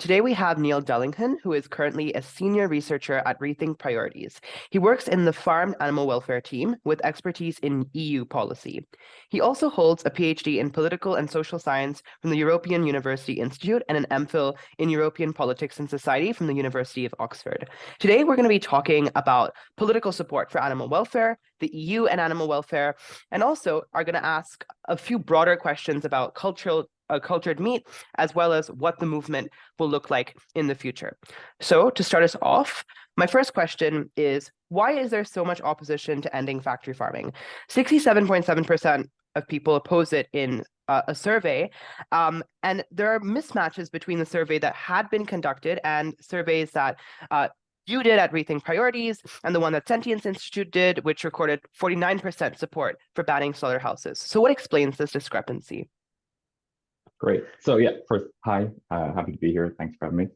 Today we have Neil Dullaghan, who is currently a senior researcher at Rethink Priorities. He works in the Farm Animal Welfare team with expertise in EU policy. He also holds a PhD in political and social science from the European University Institute and an MPhil in European politics and society from the University of Oxford. Today we're going to be talking about political support for animal welfare, the EU and animal welfare, and also are going to ask a few broader questions about cultured meat, as well as what the movement will look like in the future. So to start us off, my first question is, why is there so much opposition to ending factory farming? 67.7% of people oppose it in a survey, and there are mismatches between the survey that had been conducted and surveys that you did at Rethink Priorities and the one that Sentience Institute did, which recorded 49% support for banning slaughterhouses. So what explains this discrepancy? Great. So yeah, first, hi, happy to be here. Thanks for having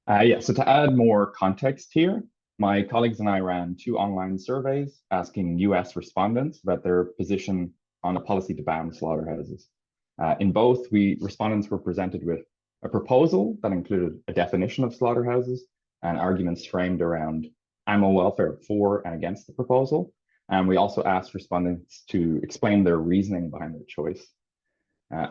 me. So to add more context here, my colleagues and I ran two online surveys asking US respondents about their position on a policy to ban slaughterhouses. In both, respondents were presented with a proposal that included a definition of slaughterhouses and arguments framed around animal welfare for and against the proposal. And we also asked respondents to explain their reasoning behind their choice.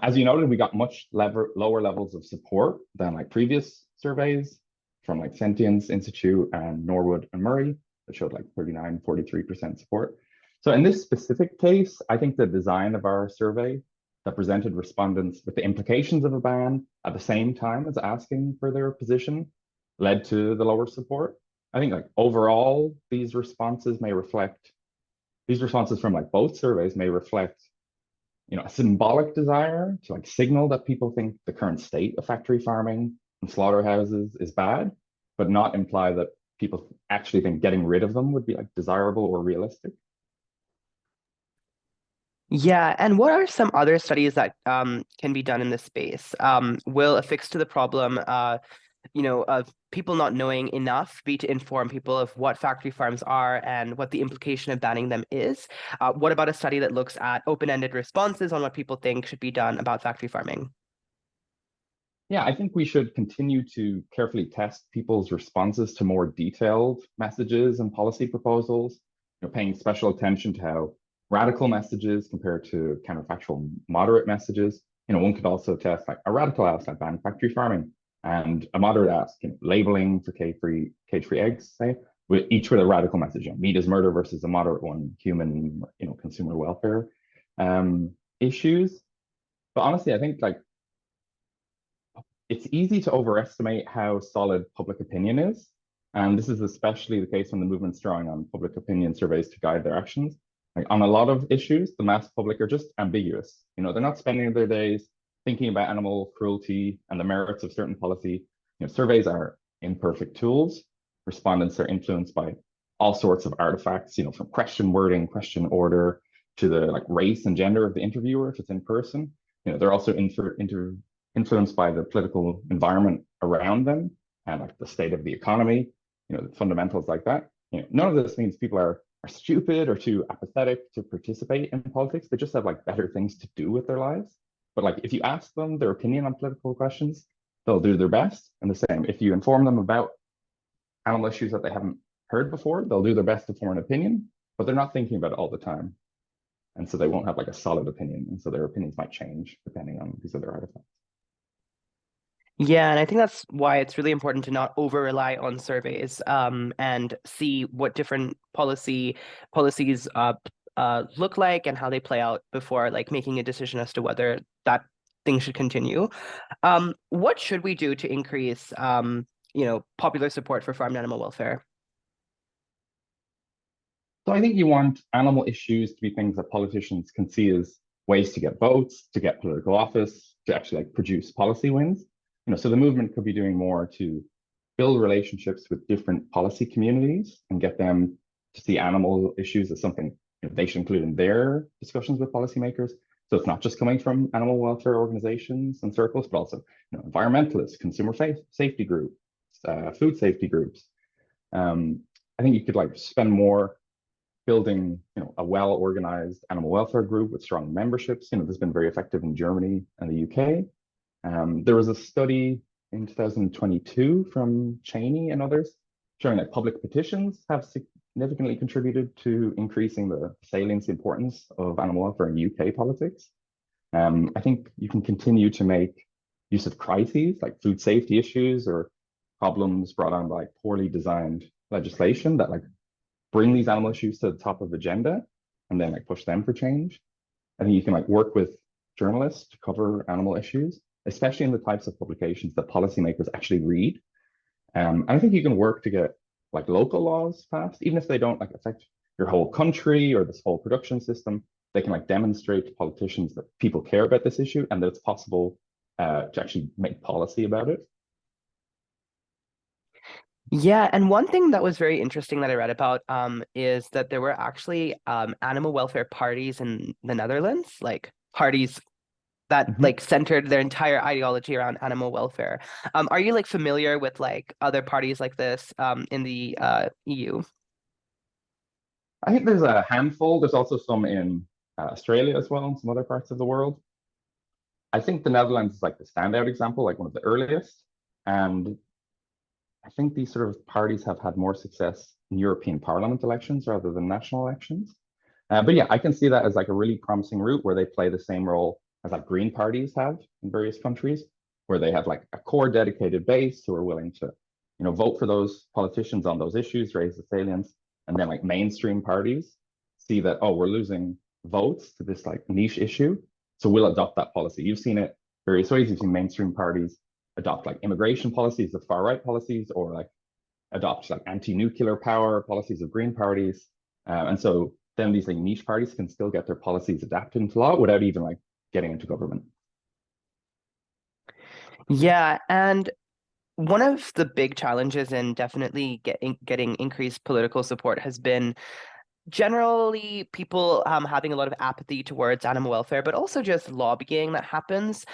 As you noted, we got much lower levels of support than like previous surveys from like Sentience Institute and Norwood and Murray that showed like 39, 43% support. So in this specific case, I think the design of our survey that presented respondents with the implications of a ban at the same time as asking for their position led to the lower support. I think like overall, these responses from like both surveys may reflect a symbolic desire to like signal that people think the current state of factory farming and slaughterhouses is bad, but not imply that people actually think getting rid of them would be like desirable or realistic. Yeah, and what are some other studies that can be done in this space? Will a fix to the problem, of people not knowing enough be to inform people of what factory farms are and what the implication of banning them is? What about a study that looks at open-ended responses on what people think should be done about factory farming? Yeah, I think we should continue to carefully test people's responses to more detailed messages and policy proposals, paying special attention to how radical messages compare to counterfactual moderate messages. One could also test like a radical ask like ban factory farming and a moderate ask, labeling for cage-free eggs, say, each with a radical message. Meat is murder versus a moderate one, human, consumer welfare issues. But honestly, I think like it's easy to overestimate how solid public opinion is. And this is especially the case when the movement's drawing on public opinion surveys to guide their actions. Like on a lot of issues, the mass public are just ambiguous. They're not spending their days thinking about animal cruelty and the merits of certain policy. Surveys are imperfect tools. Respondents are influenced by all sorts of artifacts, from question wording, question order, to the like race and gender of the interviewer if it's in person. They're also influenced by the political environment around them and like the state of the economy, fundamentals like that. None of this means people are stupid or too apathetic to participate in politics. They just have like better things to do with their lives. But like if you ask them their opinion on political questions, they'll do their best. And the same, if you inform them about animal issues that they haven't heard before, they'll do their best to form an opinion, but they're not thinking about it all the time. And so they won't have like a solid opinion. And so their opinions might change depending on these other artifacts. Yeah, and I think that's why it's really important to not over rely on surveys and see what different policies look like and how they play out before like making a decision as to whether that thing should continue. What should we do to increase popular support for farm animal welfare? So I think you want animal issues to be things that politicians can see as ways to get votes, to get political office, to actually like produce policy wins. So the movement could be doing more to build relationships with different policy communities and get them to see animal issues as something they should include in their discussions with policymakers. So it's not just coming from animal welfare organizations and circles, but also environmentalists, consumer safety groups, food safety groups. I think you could like spend more building a well-organized animal welfare group with strong memberships. This has been very effective in Germany and the UK. There was a study in 2022 from Cheney and others, showing that public petitions have significantly contributed to increasing the salience importance of animal welfare in UK politics. I think you can continue to make use of crises like food safety issues or problems brought on by poorly designed legislation that like bring these animal issues to the top of the agenda and then like push them for change. I think you can like work with journalists to cover animal issues, especially in the types of publications that policymakers actually read. And I think you can work to get like local laws passed, even if they don't like affect your whole country or this whole production system. They can like demonstrate to politicians that people care about this issue and that it's possible to actually make policy about it. Yeah, and one thing that was very interesting that I read about is that there were actually animal welfare parties in the Netherlands, like parties that Mhm. like centered their entire ideology around animal welfare. Are you like familiar with like other parties like this in the EU? I think there's a handful. There's also some in Australia as well, and some other parts of the world. I think the Netherlands is like the standout example, like one of the earliest. And I think these sort of parties have had more success in European Parliament elections rather than national elections. But yeah, I can see that as like a really promising route where they play the same role as like green parties have in various countries, where they have like a core dedicated base who are willing to, vote for those politicians on those issues, raise the salience, and then like mainstream parties see that, oh, we're losing votes to this like niche issue, so we'll adopt that policy. You've seen it various ways. You've seen mainstream parties adopt like immigration policies, the far right policies, or like adopt like anti-nuclear power policies of green parties. And so then these like niche parties can still get their policies adapted into law without even like getting into government. Yeah, and one of the big challenges in definitely getting increased political support has been generally people having a lot of apathy towards animal welfare, but also just lobbying that happens.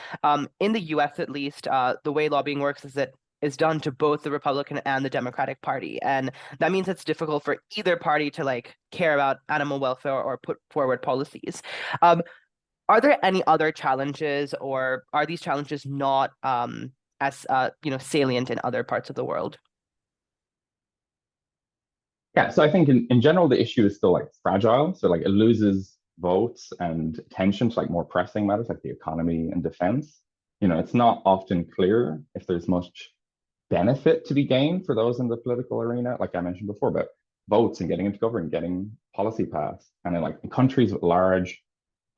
In the US, at least, the way lobbying works is that is done to both the Republican and the Democratic Party, and that means it's difficult for either party to like care about animal welfare or put forward policies. Um, are there any other challenges, or are these challenges not as salient in other parts of the world? Yeah, so I think in general the issue is still like fragile. So like it loses votes and attention to like more pressing matters like the economy and defense. It's not often clear if there's much benefit to be gained for those in the political arena, like I mentioned before, about votes and getting into government, getting policy passed. And in like in countries with large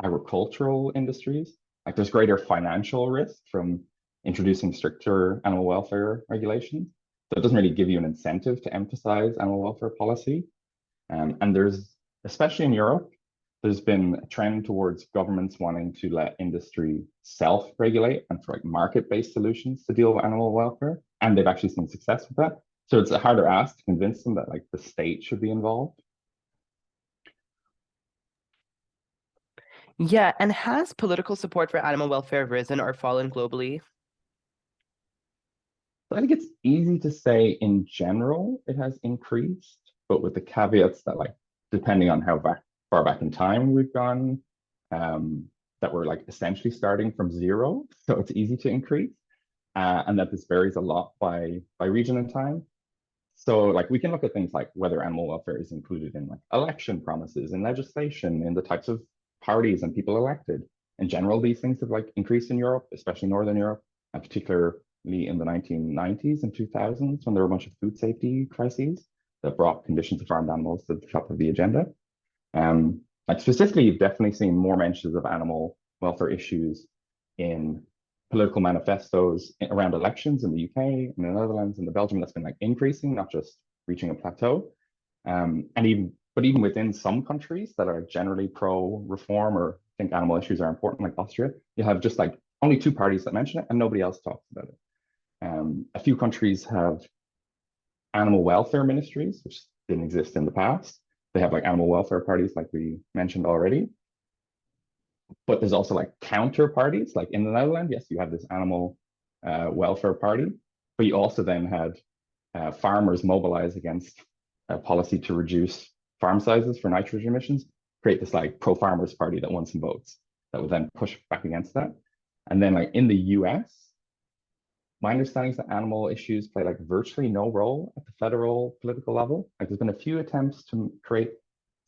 agricultural industries, like there's greater financial risk from introducing stricter animal welfare regulations. So it doesn't really give you an incentive to emphasize animal welfare policy. And there's, especially in Europe, there's been a trend towards governments wanting to let industry self-regulate and for like market-based solutions to deal with animal welfare. And they've actually seen success with that. So it's a harder ask to convince them that like the state should be involved. Yeah, and has political support for animal welfare risen or fallen globally? So I think it's easy to say in general it has increased, but with the caveats that like depending on how far back in time we've gone, that we're like essentially starting from zero, so it's easy to increase, and that this varies a lot by region and time. So like we can look at things like whether animal welfare is included in like election promises and legislation, in the types of parties and people elected. In general, these things have like increased in Europe, especially Northern Europe, and particularly in the 1990s and 2000s when there were a bunch of food safety crises that brought conditions of farmed animals to the top of the agenda. Like specifically, you've definitely seen more mentions of animal welfare issues in political manifestos around elections in the UK, in the Netherlands, and the Belgium. That's been like increasing, not just reaching a plateau. But even within some countries that are generally pro-reform or think animal issues are important, like Austria, you have just like only two parties that mention it, and nobody else talks about it. A few countries have animal welfare ministries, which didn't exist in the past. They have like animal welfare parties, like we mentioned already. But there's also like counter parties, like in the Netherlands. Yes, you have this animal welfare party, but you also then had farmers mobilize against a policy to reduce farm sizes for nitrogen emissions, create this like pro-farmers party that won some votes that would then push back against that. And then like in the US, my understanding is that animal issues play like virtually no role at the federal political level. Like there's been a few attempts to create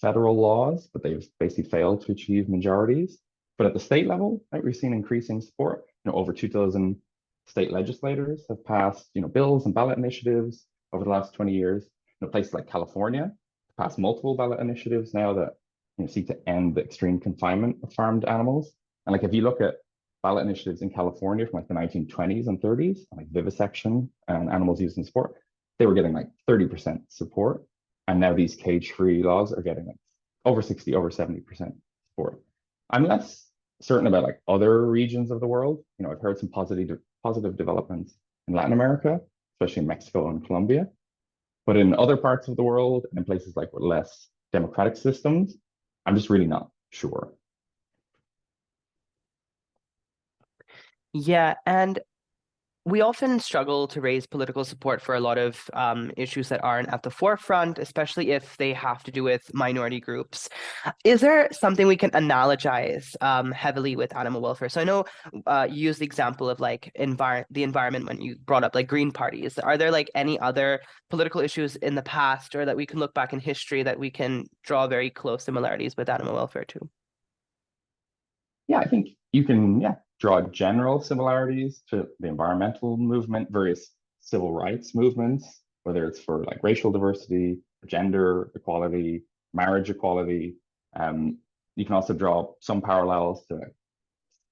federal laws, but they've basically failed to achieve majorities. But at the state level, right, we've seen increasing support. Over 2,000 state legislators have passed, bills and ballot initiatives over the last 20 years. Places like California passed multiple ballot initiatives now that seek to end the extreme confinement of farmed animals. And like if you look at ballot initiatives in California from like the 1920s and 30s, like vivisection and animals used in sport, they were getting like 30% support. And now these cage-free laws are getting like over 60, over 70% support. I'm less certain about like other regions of the world. I've heard some positive developments in Latin America, especially in Mexico and Colombia. But in other parts of the world and in places like with less democratic systems, I'm just really not sure. Yeah, and we often struggle to raise political support for a lot of issues that aren't at the forefront, especially if they have to do with minority groups. Is there something we can analogize heavily with animal welfare? So I know you used the example of like the environment when you brought up like green parties. Are there like any other political issues in the past or that we can look back in history that we can draw very close similarities with animal welfare to? Yeah, I think you can, draw general similarities to the environmental movement, various civil rights movements, whether it's for like racial diversity, gender equality, marriage equality. You can also draw some parallels to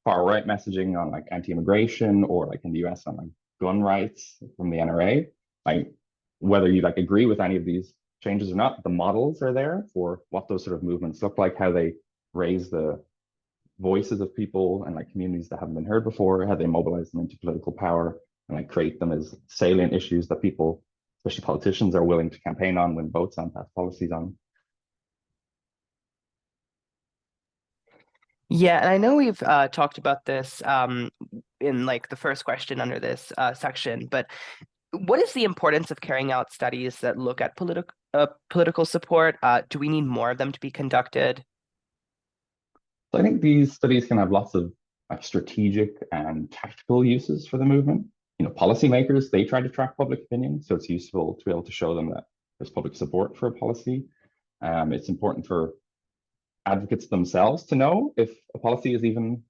far right messaging on like anti-immigration or like in the US on like gun rights from the NRA. Like whether you like agree with any of these changes or not, the models are there for what those sort of movements look like, how they raise the voices of people and like communities that haven't been heard before, how they mobilize them into political power and like create them as salient issues that people, especially politicians, are willing to campaign on, win votes on, pass policies on. Yeah, and I know we've talked about this in like the first question under this section, but what is the importance of carrying out studies that look at political support? Do we need more of them to be conducted? So I think these studies can have lots of like strategic and tactical uses for the movement. Policymakers, they try to track public opinion, so it's useful to be able to show them that there's public support for a policy. It's important for advocates themselves to know if a policy is even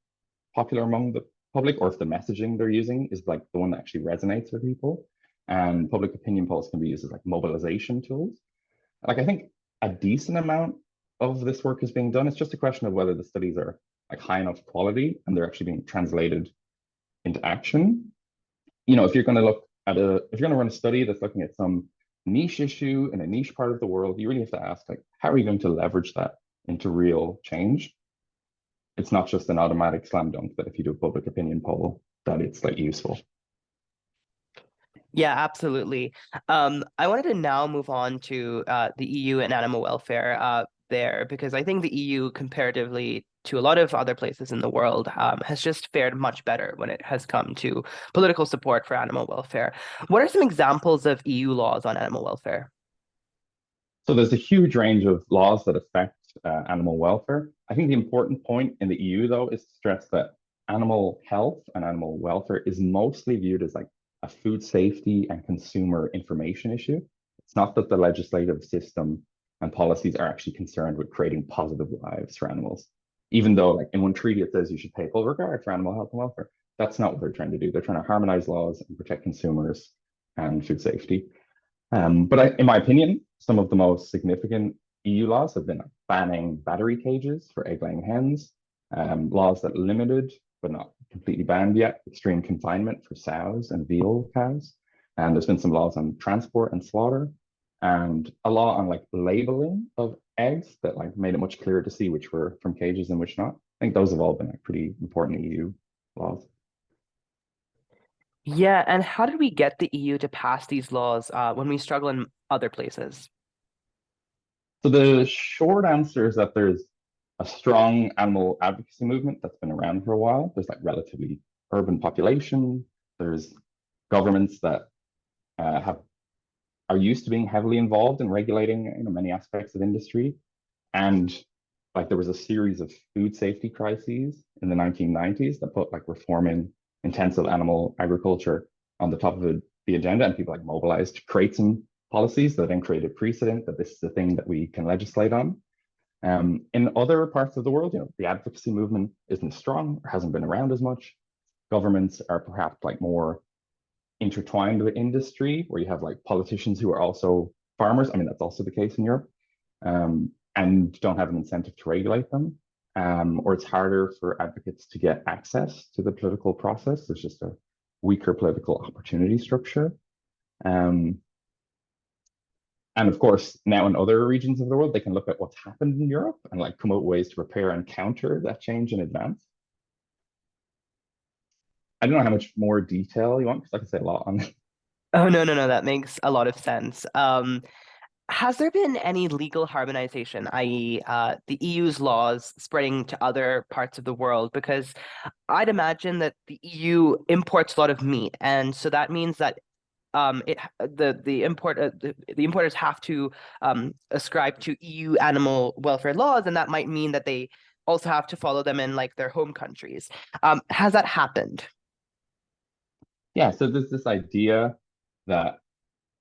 popular among the public or if the messaging they're using is like the one that actually resonates with people. And public opinion polls can be used as like mobilization tools. Like I think a decent amount of this work is being done. It's just a question of whether the studies are like high enough quality and they're actually being translated into action. If you're going to if you're going to run a study that's looking at some niche issue in a niche part of the world, you really have to ask like, how are you going to leverage that into real change? It's not just an automatic slam dunk that if you do a public opinion poll, that it's like useful. Yeah, absolutely. I wanted to now move on to the EU and animal welfare there because I think the EU, comparatively to a lot of other places in the world, has just fared much better when it has come to political support for animal welfare. What are some examples of EU laws on animal welfare? So there's a huge range of laws that affect animal welfare. I think the important point in the EU, though, is to stress that animal health and animal welfare is mostly viewed as like a food safety and consumer information issue. It's not that the legislative system and policies are actually concerned with creating positive lives for animals. Even though, like in one treaty, it says you should pay full regard for animal health and welfare. That's not what they're trying to do. They're trying to harmonize laws and protect consumers and food safety. In my opinion, some of the most significant EU laws have been banning battery cages for egg-laying hens, laws that limited, but not completely banned yet, extreme confinement for sows and veal cows. And there's been some laws on transport and slaughter, and a law on like labeling of eggs that like made it much clearer to see which were from cages and which not. I think those have all been like pretty important EU laws. Yeah, and how did we get the EU to pass these laws when we struggle in other places? So the short answer is that there's a strong animal advocacy movement that's been around for a while. There's like relatively urban population. There's governments that have are used to being heavily involved in regulating many aspects of industry. And like there was a series of food safety crises in the 1990s that put like reforming intensive animal agriculture on the top of the agenda, and people like mobilized to create some policies that then created precedent that this is the thing that we can legislate on. In other parts of the world, the advocacy movement isn't as strong or hasn't been around as much. Governments are perhaps like more intertwined with industry, where you have like politicians who are also farmers. I mean, that's also the case in Europe, and don't have an incentive to regulate them. Or it's harder for advocates to get access to the political process. There's just a weaker political opportunity structure. Um, and of course, now in other regions of the world, they can look at what's happened in Europe and like come up with ways to prepare and counter that change in advance. I don't know how much more detail you want, because I can say a lot on it. Oh, no, no, no, that makes a lot of sense. Has there been any legal harmonization, i.e., the EU's laws spreading to other parts of the world? Because I'd imagine that the EU imports a lot of meat, and so that means that the importers have to ascribe to EU animal welfare laws, and that might mean that they also have to follow them in like their home countries. Has that happened? Yeah, so there's this idea that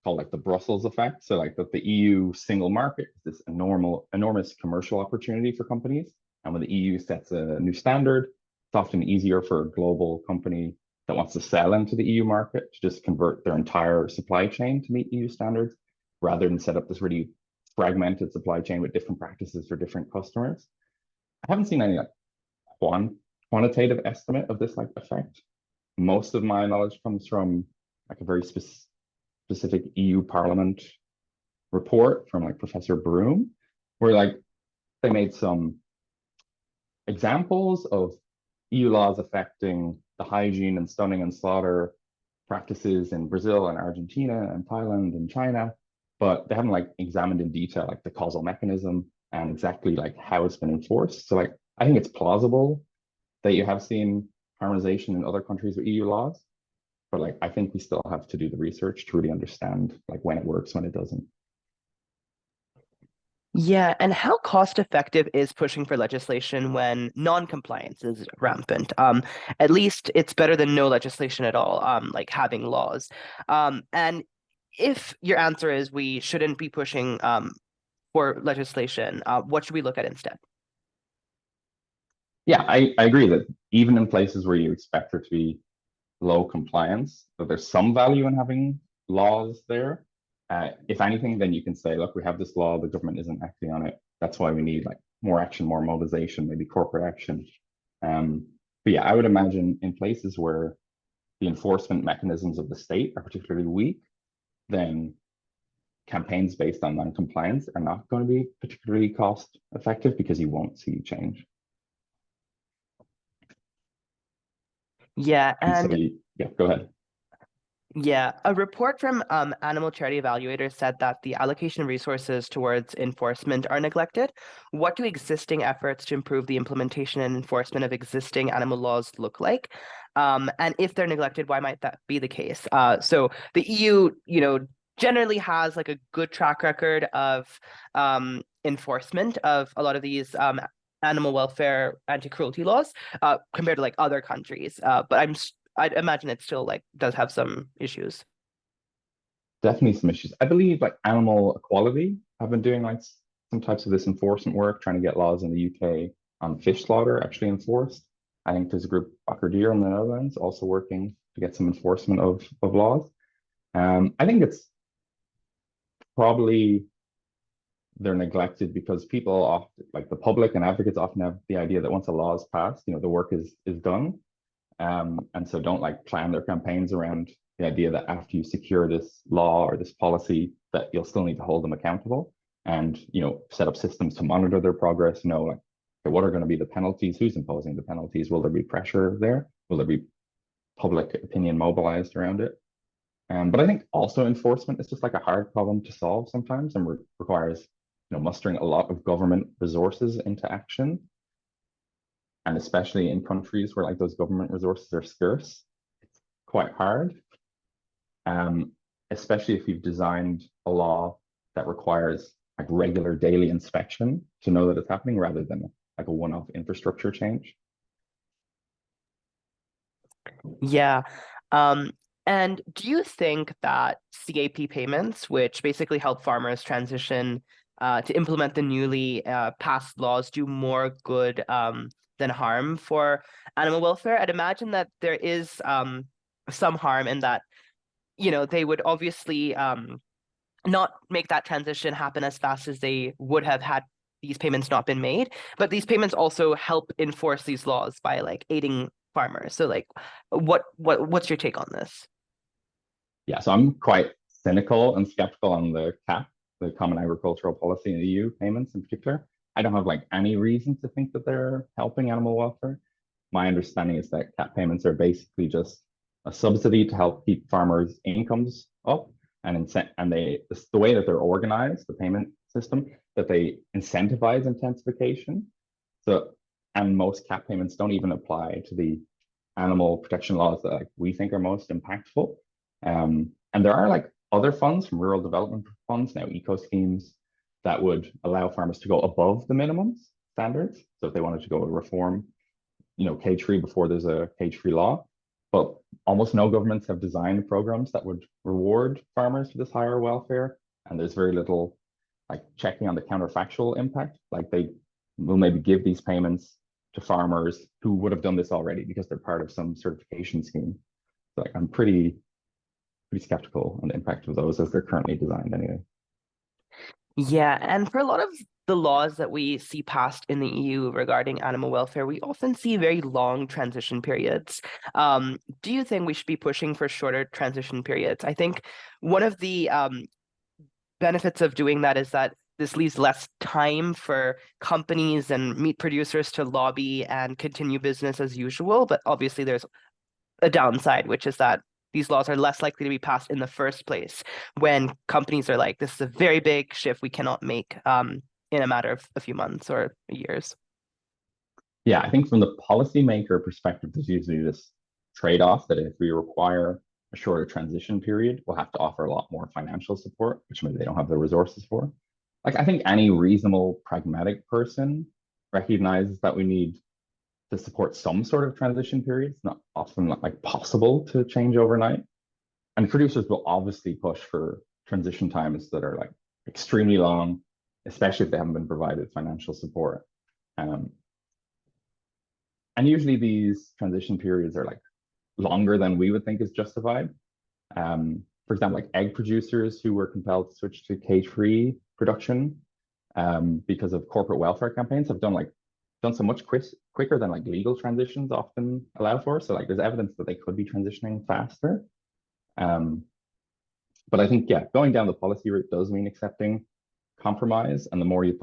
called like the Brussels effect. So like that the EU single market is this enormous commercial opportunity for companies. And when the EU sets a new standard, it's often easier for a global company that wants to sell into the EU market to just convert their entire supply chain to meet EU standards, rather than set up this really fragmented supply chain with different practices for different customers. I haven't seen any like quantitative estimate of this like effect. Most of my knowledge comes from like a very specific EU Parliament report from like Professor Broom, where like they made some examples of EU laws affecting the hygiene and stunning and slaughter practices in Brazil and Argentina and Thailand and China, but they haven't like examined in detail like the causal mechanism and exactly like how it's been enforced. So like I think it's plausible that you have seen harmonization in other countries with EU laws, but like I think we still have to do the research to really understand like when it works, when it doesn't. Yeah, and how cost effective is pushing for legislation when non-compliance is rampant? At least it's better than no legislation at all, like having laws. And if your answer is we shouldn't be pushing for legislation, what should we look at instead? Yeah, I agree that even in places where you expect there to be low compliance, that there's some value in having laws there. If anything, then you can say, look, we have this law, the government isn't acting on it. That's why we need like more action, more mobilization, maybe corporate action. Um, but yeah, I would imagine in places where the enforcement mechanisms of the state are particularly weak, then campaigns based on non-compliance are not going to be particularly cost effective because you won't see change. Yeah, And so, and yeah, go ahead. yeah, a report from Animal Charity Evaluators said that the allocation of resources towards enforcement are neglected. What do existing efforts to improve the implementation and enforcement of existing animal laws look like? And if they're neglected, why might that be the case? So the EU, generally has like a good track record of enforcement of a lot of these animal welfare anti-cruelty laws compared to like other countries. But I'd imagine it still like does have some issues. Definitely some issues. I believe like animal equality have been doing like some types of this enforcement work, trying to get laws in the UK on fish slaughter actually enforced. I think there's a group, Deer in the Netherlands, also working to get some enforcement of laws. I think it's probably they're neglected because people often, like the public and advocates, often have the idea that once a law is passed, the work is done. And so don't like plan their campaigns around the idea that after you secure this law or this policy, that you'll still need to hold them accountable and set up systems to monitor their progress, know like okay, what are going to be the penalties, who's imposing the penalties, will there be pressure there, will there be public opinion mobilized around it. But I think also enforcement is just like a hard problem to solve sometimes and requires mustering a lot of government resources into action, and especially in countries where like those government resources are scarce, it's quite hard. Um, Especially if you've designed a law that requires like regular daily inspection to know that it's happening rather than like a one-off infrastructure change. Yeah. And do you think that CAP payments, which basically help farmers transition to implement the newly passed laws, do more good than harm for animal welfare? I'd imagine that there is some harm in that, they would obviously not make that transition happen as fast as they would have had these payments not been made. But these payments also help enforce these laws by like aiding farmers. So like what's your take on this? Yeah, so I'm quite cynical and skeptical on the CAP, the Common Agricultural Policy in the EU payments in particular. I don't have like any reason to think that they're helping animal welfare. My understanding is that CAP payments are basically just a subsidy to help keep farmers' incomes up, and the way that they're organized, the payment system, that they incentivize intensification. So, and most CAP payments don't even apply to the animal protection laws that like we think are most impactful. And there are like other funds from rural development funds, now eco schemes, that would allow farmers to go above the minimums standards. So if they wanted to go reform, cage-free before there's a cage-free law. But almost no governments have designed programs that would reward farmers for this higher welfare. And there's very little like checking on the counterfactual impact. Like they will maybe give these payments to farmers who would have done this already because they're part of some certification scheme. So, like I'm pretty skeptical on the impact of those as they're currently designed anyway. Yeah, and for a lot of the laws that we see passed in the EU regarding animal welfare, we often see very long transition periods. Do you think we should be pushing for shorter transition periods? I think one of the benefits of doing that is that this leaves less time for companies and meat producers to lobby and continue business as usual. But obviously, there's a downside, which is that these laws are less likely to be passed in the first place when companies are like, this is a very big shift we cannot make in a matter of a few months or years. Yeah, I think from the policymaker perspective, there's usually this trade-off that if we require a shorter transition period, we'll have to offer a lot more financial support, which maybe they don't have the resources for. Like I think any reasonable, pragmatic person recognizes that we need to support some sort of transition period. It's not often like possible to change overnight. And producers will obviously push for transition times that are like extremely long, especially if they haven't been provided financial support. Um, and usually these transition periods are like longer than we would think is justified. For example, like egg producers who were compelled to switch to cage-free production because of corporate welfare campaigns have done so much quicker than like legal transitions often allow for. So like there's evidence that they could be transitioning faster. Um, but I think yeah, going down the policy route does mean accepting compromise, and the more you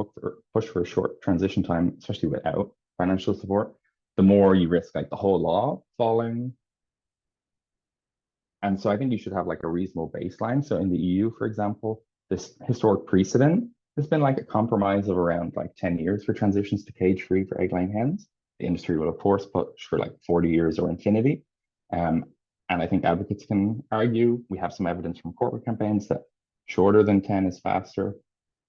push for a short transition time, especially without financial support, the more you risk like the whole law falling. And so I think you should have like a reasonable baseline. So in the EU, for example, this historic precedent has been like a compromise of around like 10 years for transitions to cage-free for egg-laying hens. The industry will, of course, push for like 40 years or infinity. Um, and I think advocates can argue we have some evidence from corporate campaigns that shorter than 10 is faster,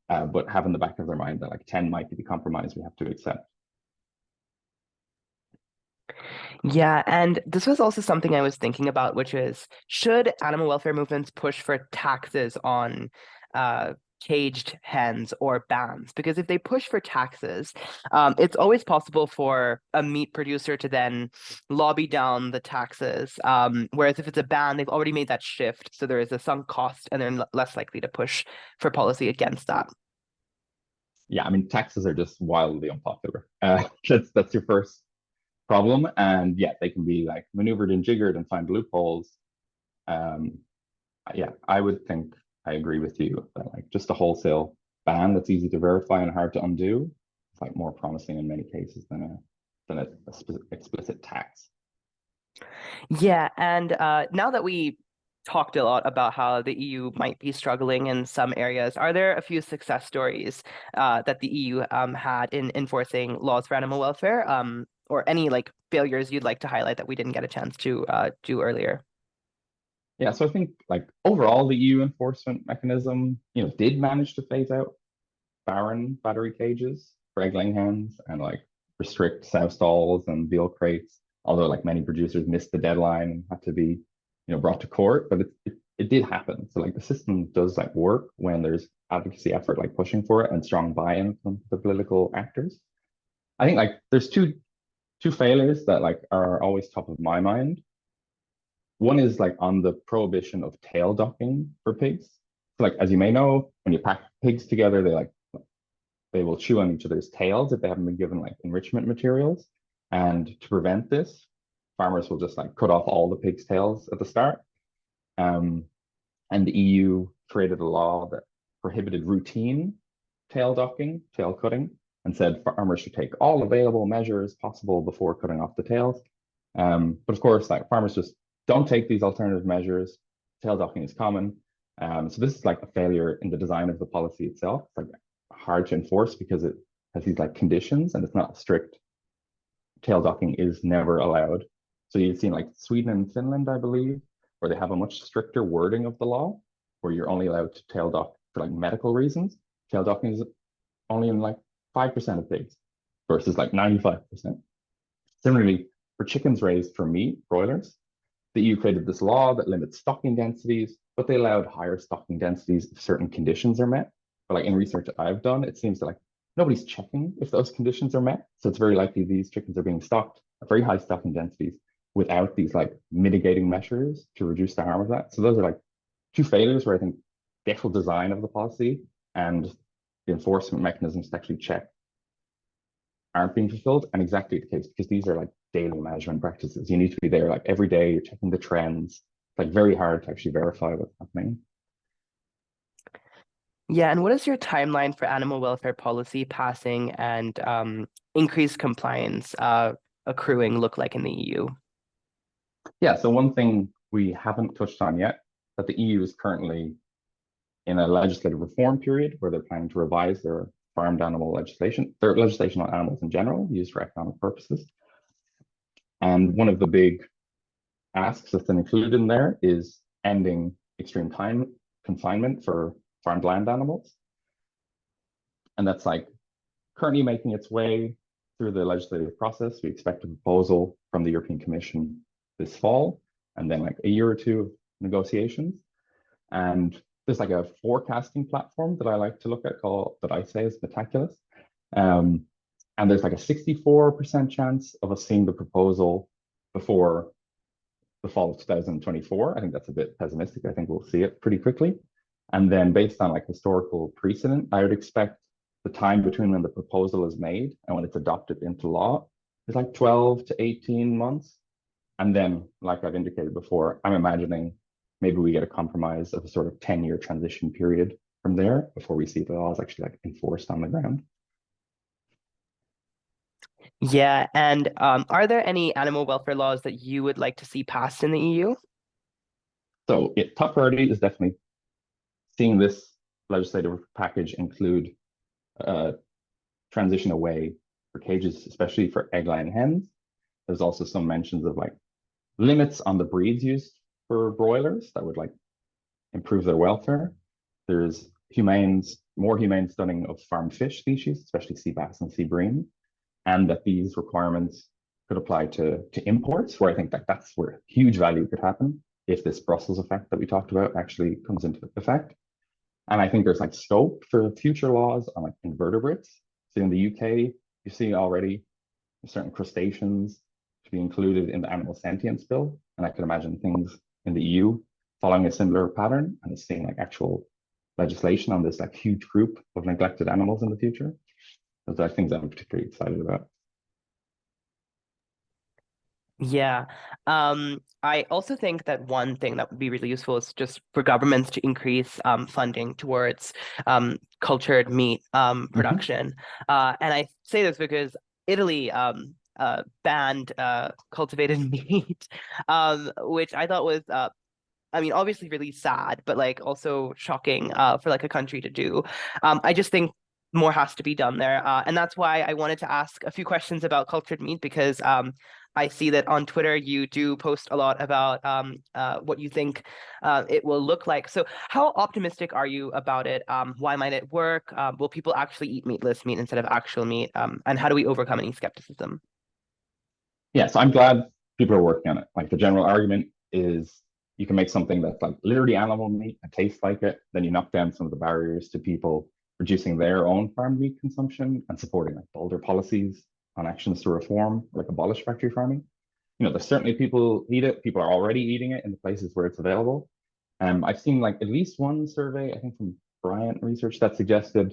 but have in the back of their mind that like 10 might be the compromise we have to accept. Yeah, and this was also something I was thinking about, which is should animal welfare movements push for taxes on uh, caged hens or bans? Because if they push for taxes, it's always possible for a meat producer to then lobby down the taxes. Whereas if it's a ban, they've already made that shift, so there is a sunk cost, and they're less likely to push for policy against that. Yeah, I mean, taxes are just wildly unpopular. That's your first problem. And yeah, they can be like maneuvered and jiggered and find loopholes. Um, yeah, I would think I agree with you that like just a wholesale ban that's easy to verify and hard to undo is like more promising in many cases than a explicit tax. Yeah, and now that we talked a lot about how the EU might be struggling in some areas, are there a few success stories that the EU had in enforcing laws for animal welfare, or any like failures you'd like to highlight that we didn't get a chance to do earlier? Yeah, so I think like overall the EU enforcement mechanism, did manage to phase out barren battery cages for egg-laying hens and like restrict sow stalls and veal crates. Although like many producers missed the deadline and had to be, brought to court, but it did happen. So like the system does like work when there's advocacy effort like pushing for it and strong buy-in from the political actors. I think like there's two failures that like are always top of my mind. One is like on the prohibition of tail docking for pigs. So like as you may know, when you pack pigs together, they will chew on each other's tails if they haven't been given like enrichment materials. And to prevent this, farmers will just like cut off all the pig's tails at the start. Um, and the EU created a law that prohibited routine tail docking, tail cutting, and said farmers should take all available measures possible before cutting off the tails. But of course, like farmers just don't take these alternative measures. Tail docking is common. So this is like a failure in the design of the policy itself. It's like hard to enforce because it has these like conditions and it's not strict. Tail docking is never allowed. So you've seen like Sweden and Finland, I believe, where they have a much stricter wording of the law, where you're only allowed to tail dock for like medical reasons. Tail docking is only in like 5% of pigs versus like 95%. Similarly, for chickens raised for meat, broilers, the EU created this law that limits stocking densities, but they allowed higher stocking densities if certain conditions are met. But like in research that I've done, it seems that like nobody's checking if those conditions are met. So it's very likely these chickens are being stocked at very high stocking densities without these like mitigating measures to reduce the harm of that. So those are like two failures where I think the actual design of the policy and the enforcement mechanisms to actually check aren't being fulfilled. And exactly the case because these are like daily management practices. You need to be there like every day, you're checking the trends. It's like very hard to actually verify what's happening. Yeah, and what is your timeline for animal welfare policy passing and increased compliance accruing look like in the EU? Yeah, so one thing we haven't touched on yet, that the EU is currently in a legislative reform period where they're planning to revise their legislation on animals in general, used for economic purposes. And one of the big asks that's included in there is ending extreme time confinement for farmed land animals. And that's like currently making its way through the legislative process. We expect a proposal from the European Commission this fall, and then like a year or two of negotiations. And there's like a forecasting platform that I like to look at called that I say is Metaculus. Um, and there's like a 64% chance of us seeing the proposal before the fall of 2024. I think that's a bit pessimistic. I think we'll see it pretty quickly. And then based on like historical precedent, I would expect the time between when the proposal is made and when it's adopted into law is like 12 to 18 months. And then, like I've indicated before, I'm imagining maybe we get a compromise of a sort of 10-year transition period from there before we see the laws actually like enforced on the ground. Yeah, and are there any animal welfare laws that you would like to see passed in the EU? So top priority is definitely seeing this legislative package include transition away for cages, especially for egg-laying hens. There's also some mentions of like limits on the breeds used for broilers that would like improve their welfare. There's more humane stunning of farmed fish species, especially sea bass and sea bream, and that these requirements could apply to imports, where I think that that's where huge value could happen if this Brussels effect that we talked about actually comes into effect. And I think there's like scope for future laws on like invertebrates. So in the UK, you see already certain crustaceans to be included in the animal sentience bill. And I could imagine things in the EU following a similar pattern and seeing like actual legislation on this like huge group of neglected animals in the future. Those are things I'm particularly excited about. Yeah. I also think that one thing that would be really useful is just for governments to increase funding towards cultured meat Mhm. production. And I say this because Italy banned cultivated meat, which I thought was I mean, obviously really sad, but like also shocking for like a country to do. I just think more has to be done there. And that's why I wanted to ask a few questions about cultured meat because I see that on Twitter you do post a lot about what you think it will look like. So how optimistic are you about it? Why might it work? Will people actually eat meatless meat instead of actual meat? And how do we overcome any skepticism? Yeah, so I'm glad people are working on it. Like the general argument is you can make something that's like literally animal meat and tastes like it. Then you knock down some of the barriers to people reducing their own farmed meat consumption and supporting like bolder policies on actions to reform, like abolish factory farming. There's certainly people eat it. People are already eating it in the places where it's available. I've seen like at least one survey, I think from Bryant Research, that suggested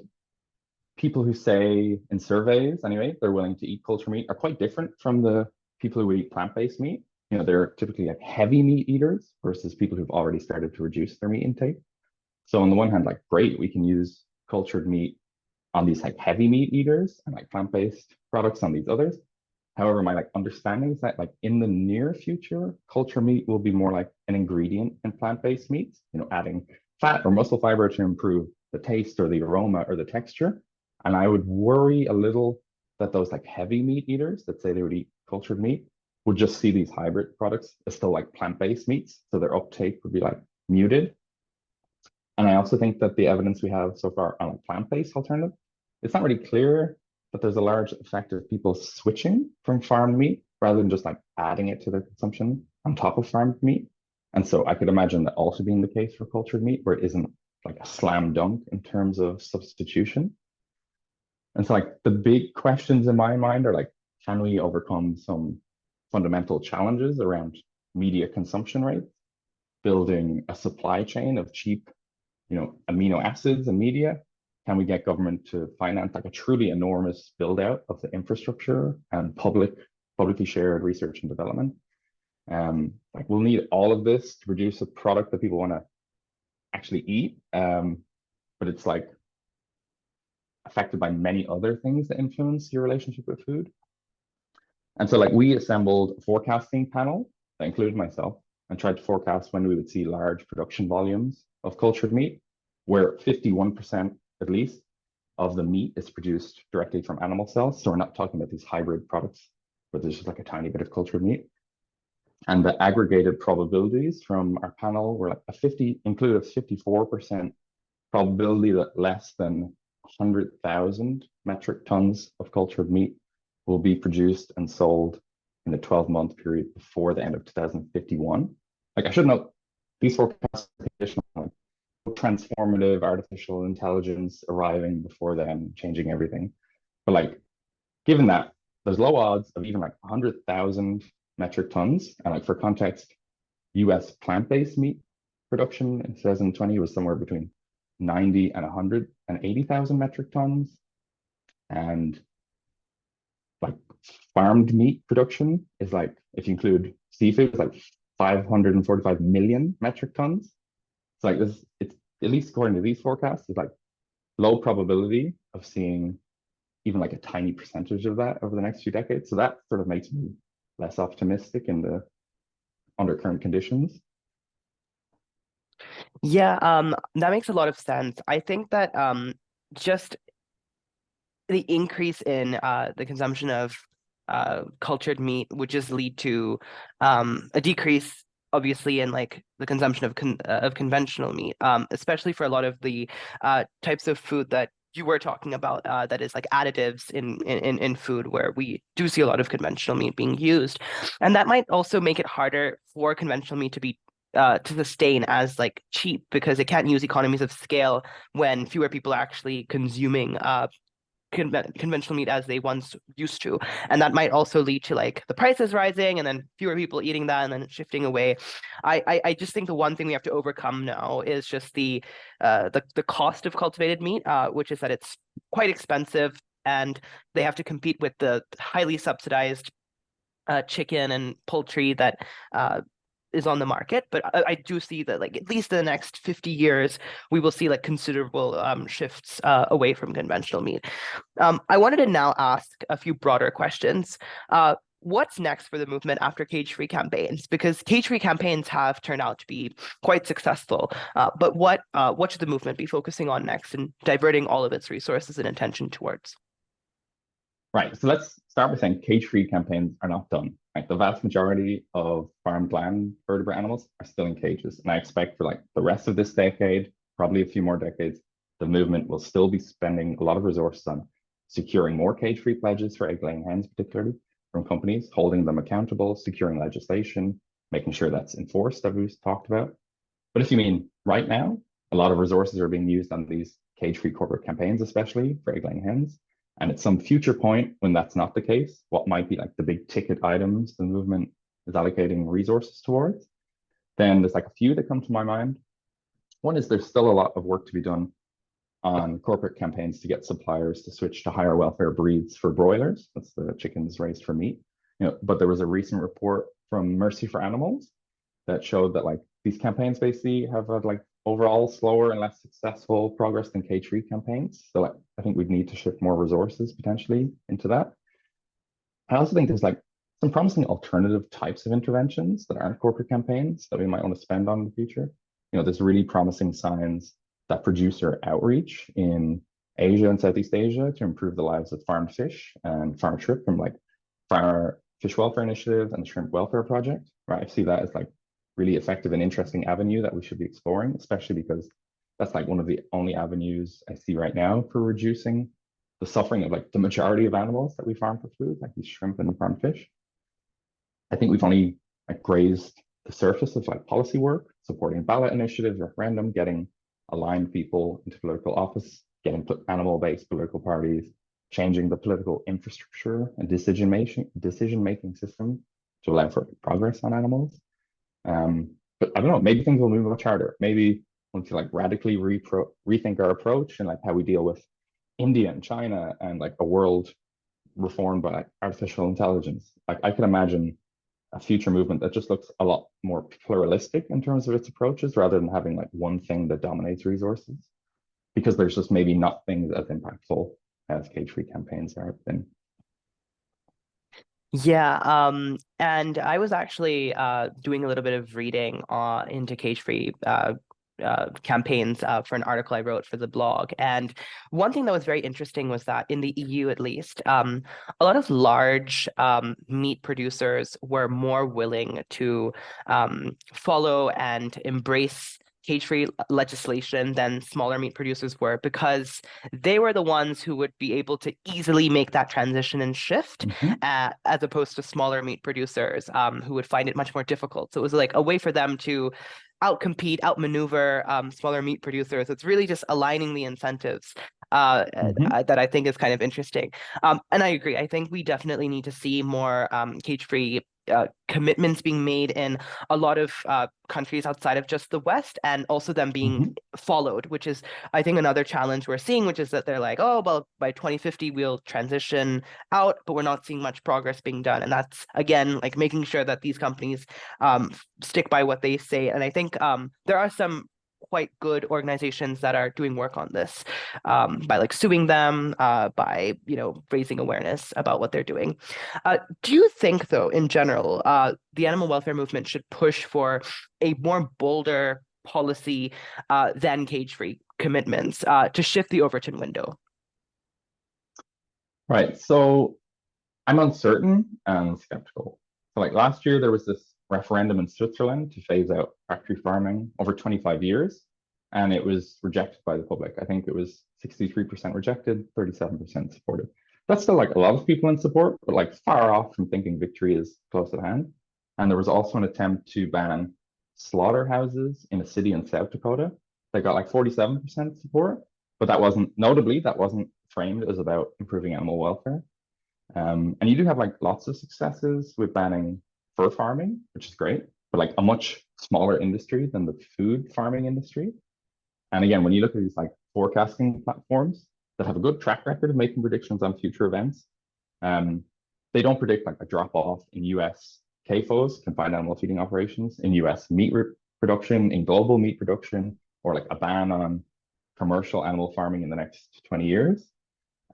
people who say in surveys anyway, they're willing to eat culture meat are quite different from the people who eat plant-based meat. They're typically like heavy meat eaters versus people who've already started to reduce their meat intake. So on the one hand, like great, we can use cultured meat on these like heavy meat eaters and like plant-based products on these others. However, my like understanding is that like in the near future, culture meat will be more like an ingredient in plant-based meats, adding fat or muscle fiber to improve the taste or the aroma or the texture. And I would worry a little that those like heavy meat eaters that say they would eat cultured meat would just see these hybrid products as still like plant-based meats. So their uptake would be like muted. And I also think that the evidence we have so far on a plant-based alternative, it's not really clear that there's a large effect of people switching from farmed meat rather than just like adding it to their consumption on top of farmed meat. And so I could imagine that also being the case for cultured meat, where it isn't like a slam dunk in terms of substitution. And so like the big questions in my mind are like, can we overcome some fundamental challenges around media consumption rates, building a supply chain of cheap amino acids and media? Can we get government to finance like a truly enormous build out of the infrastructure and publicly shared research and development? Like we'll need all of this to produce a product that people want to actually eat. But it's like affected by many other things that influence your relationship with food. And so like we assembled a forecasting panel that included myself and tried to forecast when we would see large production volumes of cultured meat, where 51% at least of the meat is produced directly from animal cells. So we're not talking about these hybrid products where there's just like a tiny bit of cultured meat. And the aggregated probabilities from our panel were like included a 54% probability that less than 100,000 metric tons of cultured meat will be produced and sold in the 12-month period before the end of 2051. Like I should note, these forecasts are conditional on transformative artificial intelligence arriving before then, changing everything. But like, given that, there's low odds of even like 100,000 metric tons. And like for context, US plant-based meat production in 2020 was somewhere between 90 and 180,000 metric tons. And like farmed meat production is like, if you include seafood, it's like 545 million metric tons. It's like this, it's at least according to these forecasts, it's like low probability of seeing even like a tiny percentage of that over the next few decades. So that sort of makes me less optimistic under current conditions. Yeah, that makes a lot of sense. I think that just the increase in the consumption of cultured meat would just lead to a decrease, obviously, in like the consumption of conventional meat, especially for a lot of the types of food that you were talking about, that is like additives in food, where we do see a lot of conventional meat being used, and that might also make it harder for conventional meat to be to sustain as like cheap, because it can't use economies of scale when fewer people are actually consuming conventional meat as they once used to. And that might also lead to like the prices rising and then fewer people eating that and then shifting away. I just think the one thing we have to overcome now is just the cost of cultivated meat, which is that it's quite expensive, and they have to compete with the highly subsidized chicken and poultry that is on the market. But I do see that like at least in the next 50 years, we will see like considerable shifts away from conventional meat. I wanted to now ask a few broader questions. What's next for the movement after cage-free campaigns? Because cage-free campaigns have turned out to be quite successful. But what should the movement be focusing on next and diverting all of its resources and attention towards? Right. So let's start by saying cage-free campaigns are not done. Like the vast majority of farmed land vertebrate animals are still in cages. And I expect for like the rest of this decade, probably a few more decades, the movement will still be spending a lot of resources on securing more cage-free pledges for egg-laying hens, particularly from companies, holding them accountable, securing legislation, making sure that's enforced, that we've talked about. But if you mean right now, a lot of resources are being used on these cage-free corporate campaigns, especially for egg-laying hens. And at some future point when that's not the case, what might be like the big ticket items the movement is allocating resources towards, then there's like a few that come to my mind. One is there's still a lot of work to be done on corporate campaigns to get suppliers to switch to higher welfare breeds for broilers. That's the chickens raised for meat. But there was a recent report from Mercy for Animals that showed that like these campaigns basically have had like overall slower and less successful progress than cage-free campaigns. So like, I think we'd need to shift more resources potentially into that. I also think there's like some promising alternative types of interventions that aren't corporate campaigns that we might want to spend on in the future. There's really promising signs that producer outreach in Asia and Southeast Asia to improve the lives of farmed fish and farmed shrimp from like Farmer Fish Welfare Initiative and the Shrimp Welfare Project, right? I see that as like really effective and interesting avenue that we should be exploring, especially because that's like one of the only avenues I see right now for reducing the suffering of like the majority of animals that we farm for food, like these shrimp and farmed fish. I think we've only like grazed the surface of like policy work, supporting ballot initiatives, referendum, getting aligned people into political office, getting animal-based political parties, changing the political infrastructure and decision-making system to allow for progress on animals. But I don't know, maybe things will move much harder. Maybe we need to like radically rethink our approach and like how we deal with India and China and like a world reformed by like artificial intelligence. Like I can imagine a future movement that just looks a lot more pluralistic in terms of its approaches rather than having like one thing that dominates resources, because there's just maybe not things as impactful as cage-free campaigns have been. Yeah, and I was actually doing a little bit of reading into cage-free campaigns for an article I wrote for the blog. And one thing that was very interesting was that in the EU, at least, a lot of large meat producers were more willing to follow and embrace cage-free legislation than smaller meat producers were, because they were the ones who would be able to easily make that transition and shift, Mhm. as opposed to smaller meat producers who would find it much more difficult. So it was like a way for them to outcompete, outmaneuver smaller meat producers. It's really just aligning the incentives Mhm. that I think is kind of interesting. And I agree. I think we definitely need to see more cage-free commitments being made in a lot of countries outside of just the West, and also them being Mhm. followed, which is, I think, another challenge we're seeing, which is that they're like, oh, well, by 2050, we'll transition out, but we're not seeing much progress being done. And that's, again, like making sure that these companies stick by what they say. And I think there are some quite good organizations that are doing work on this by like suing them, by raising awareness about what they're doing. Do you think, though, in general, the animal welfare movement should push for a more bolder policy than cage-free commitments to shift the Overton window? Right. So I'm uncertain and skeptical. So like last year, there was this referendum in Switzerland to phase out factory farming over 25 years, and it was rejected by the public. I think it was 63% rejected, 37% supported. That's still like a lot of people in support, but like far off from thinking victory is close at hand. And there was also an attempt to ban slaughterhouses in a city in South Dakota. They got like 47% support, but that wasn't framed as about improving animal welfare. And you do have like lots of successes with banning fur farming, which is great, but like a much smaller industry than the food farming industry. And again, when you look at these like forecasting platforms that have a good track record of making predictions on future events, um, they don't predict like a drop off in US CAFOs, confined animal feeding operations, in US meat production, in global meat production, or like a ban on commercial animal farming in the next 20 years.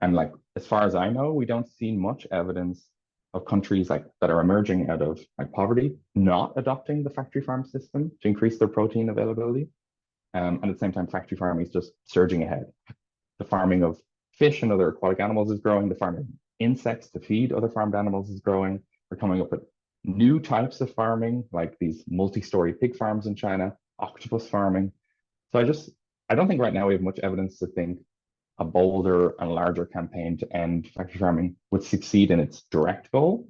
And like, as far as I know, we don't see much evidence of countries like that are emerging out of like poverty not adopting the factory farm system to increase their protein availability. And at the same time, factory farming is just surging ahead. The farming of fish and other aquatic animals is growing. The farming of insects to feed other farmed animals is growing. We're coming up with new types of farming, like these multi-story pig farms in China, octopus farming. So I don't think right now we have much evidence to think a bolder and larger campaign to end factory farming would succeed in its direct goal.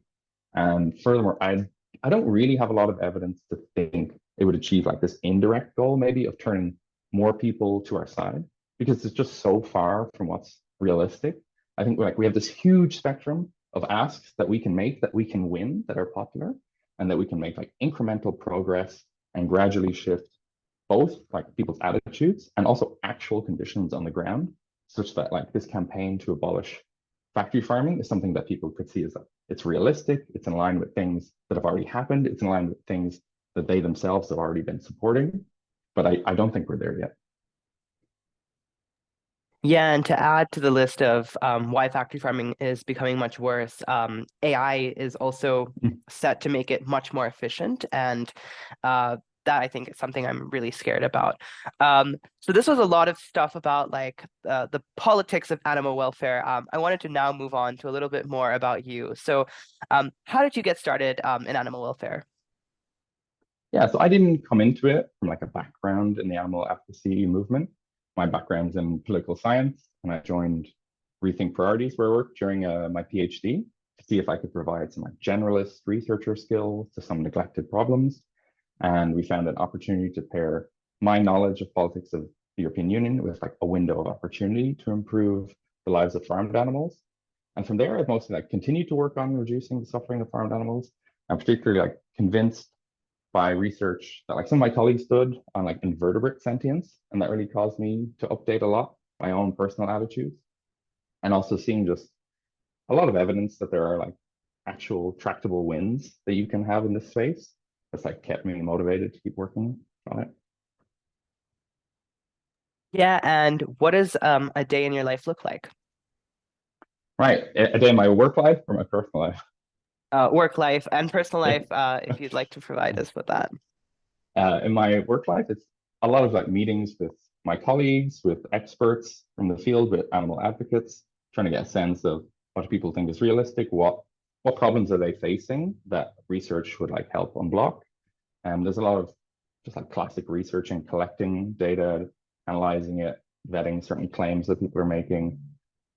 And furthermore, I I don't really have a lot of evidence to think it would achieve like this indirect goal, maybe of turning more people to our side, because it's just so far from what's realistic. I think like we have this huge spectrum of asks that we can make, that we can win, that are popular, and that we can make like incremental progress and gradually shift both like people's attitudes and also actual conditions on the ground, such that like this campaign to abolish factory farming is something that people could see as like it's realistic, it's in line with things that have already happened, it's in line with things that they themselves have already been supporting. But I don't think we're there yet. Yeah, and to add to the list of why factory farming is becoming much worse, AI is also set to make it much more efficient, and that I think is something I'm really scared about. So this was a lot of stuff about like the politics of animal welfare. I wanted to now move on to a little bit more about you. So, how did you get started in animal welfare? Yeah, so I didn't come into it from like a background in the animal advocacy movement. My background's in political science, and I joined Rethink Priorities, where I worked during my PhD to see if I could provide some like generalist researcher skills to some neglected problems. And we found an opportunity to pair my knowledge of politics of the European Union with like a window of opportunity to improve the lives of farmed animals. And from there, I've mostly like continued to work on reducing the suffering of farmed animals. I'm particularly like convinced by research that like some of my colleagues did on like invertebrate sentience, and that really caused me to update a lot my own personal attitudes, and also seeing just a lot of evidence that there are like actual tractable wins that you can have in this space. That's like kept me motivated to keep working on it. Yeah, and what does a day in your life look like? Right, a day in my work life or my personal life. Work life and personal Yeah. life, if you'd like to provide us with that. In my work life, it's a lot of like meetings with my colleagues, with experts from the field, with animal advocates, trying to get a sense of what do people think is realistic, what problems are they facing that research would like help unblock. And there's a lot of just like classic research and collecting data, analyzing it, vetting certain claims that people are making,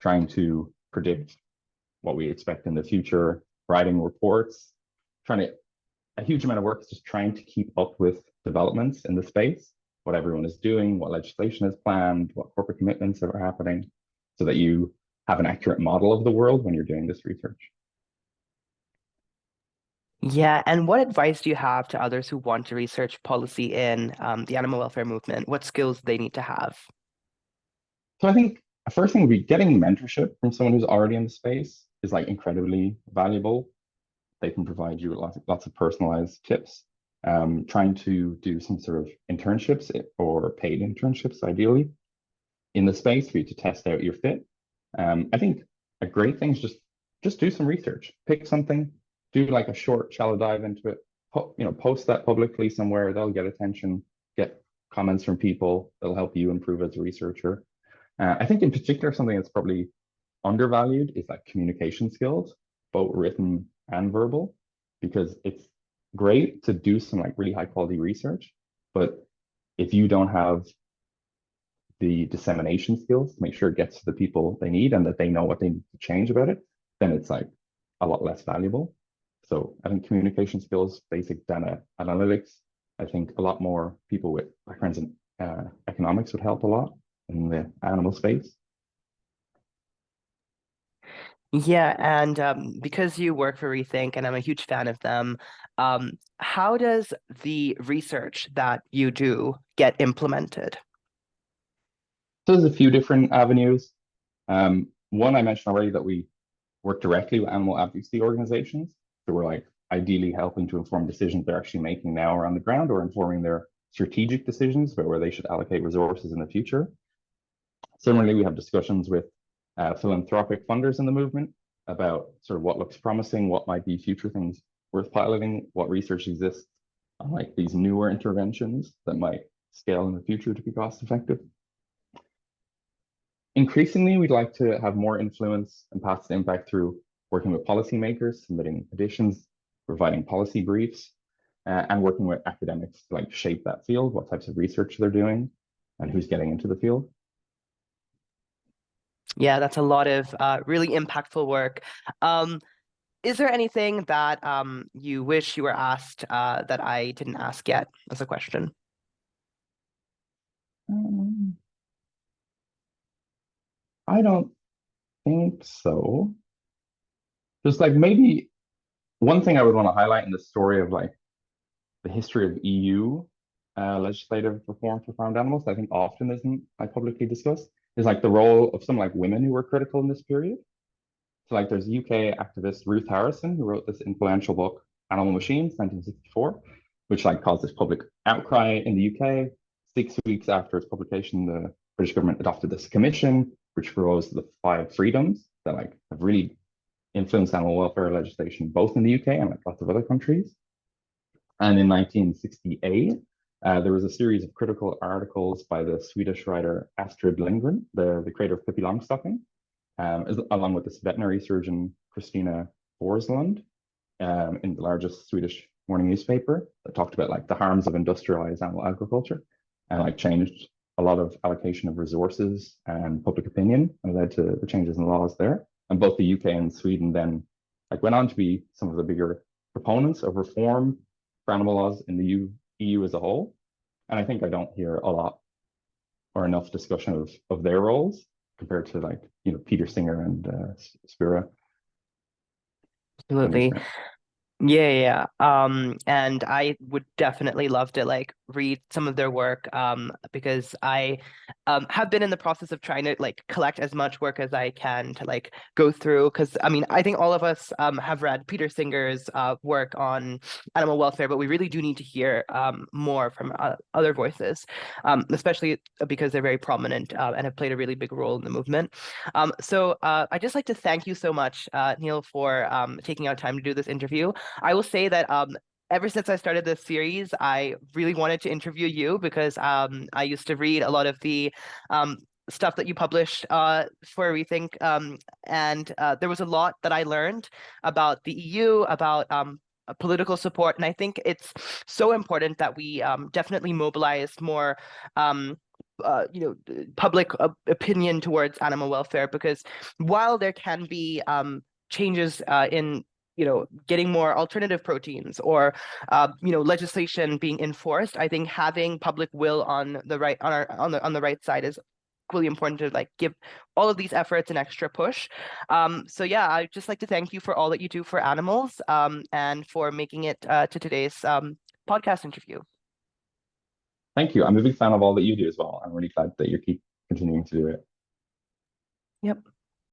trying to predict what we expect in the future, writing reports, trying to a huge amount of work is just trying to keep up with developments in the space, what everyone is doing, what legislation is planned, what corporate commitments are happening, so that you have an accurate model of the world when you're doing this research. Yeah, and what advice do you have to others who want to research policy in the animal welfare movement? What skills they need to have? So I think the first thing would be getting mentorship from someone who's already in the space is like incredibly valuable. They can provide you with lots of personalized tips. Trying to do some sort of internships or paid internships, ideally, in the space for you to test out your fit. I think a great thing is just do some research, pick something, do like a short shallow dive into it, post that publicly somewhere. That'll get attention, get comments from people. That'll help you improve as a researcher. I think in particular something that's probably undervalued is like communication skills, both written and verbal, because it's great to do some like really high quality research, but if you don't have the dissemination skills to make sure it gets to the people they need and that they know what they need to change about it, then it's like a lot less valuable. So I think communication skills, basic data analytics, I think a lot more people with backgrounds in economics would help a lot in the animal space. Yeah, and because you work for Rethink and I'm a huge fan of them, how does the research that you do get implemented? So there's a few different avenues. One I mentioned already that we work directly with animal advocacy organizations. So we're like ideally helping to inform decisions they're actually making now or on the ground or informing their strategic decisions about where they should allocate resources in the future. Similarly, we have discussions with philanthropic funders in the movement about sort of what looks promising, what might be future things worth piloting, what research exists on like these newer interventions that might scale in the future to be cost effective. Increasingly, we'd like to have more influence and pass the impact through working with policymakers, submitting petitions, providing policy briefs, and working with academics to like shape that field, what types of research they're doing, and who's getting into the field. Yeah, that's a lot of really impactful work. Um, is there anything that you wish you were asked that I didn't ask yet as a question? Um, I don't think so. Just like maybe one thing I would want to highlight in the story of like the history of EU legislative reform for farmed animals, I think often isn't like publicly discussed, is like the role of some like women who were critical in this period. So like there's UK activist Ruth Harrison who wrote this influential book, Animal Machines, 1964, which like caused this public outcry in the UK. 6 weeks after its publication, the British government adopted this commission, which proposed the five freedoms that like have really influenced animal welfare legislation both in the UK and like lots of other countries. And in 1968, there was a series of critical articles by the Swedish writer Astrid Lindgren, the creator of Pippi Longstocking, along with this veterinary surgeon, Christina Forslund, in the largest Swedish morning newspaper that talked about like the harms of industrialized animal agriculture and like changed a lot of allocation of resources and public opinion and led to the changes in laws there. And both the UK and Sweden then like went on to be some of the bigger proponents of reform for animal laws in the EU as a whole. And I think I don't hear a lot or enough discussion of their roles compared to like, Peter Singer and Spira to Absolutely. understand. And I would definitely love to like read some of their work because I have been in the process of trying to like collect as much work as I can to like go through because I mean I think all of us have read Peter Singer's work on animal welfare, but we really do need to hear more from other voices, especially because they're very prominent and have played a really big role in the movement. I'd just like to thank you so much, Neil, for taking out time to do this interview. I will say that ever since I started this series, I really wanted to interview you because I used to read a lot of the stuff that you published for Rethink, and there was a lot that I learned about the EU, about political support, and I think it's so important that we definitely mobilize more. Public opinion towards animal welfare because while there can be changes in getting more alternative proteins or legislation being enforced, I think having public will on the right on the right side is really important to like give all of these efforts an extra push. So yeah, I'd just like to thank you for all that you do for animals and for making it to today's podcast interview. Thank you. I'm a big fan of all that you do as well. I'm really glad that you keep continuing to do it. Yep.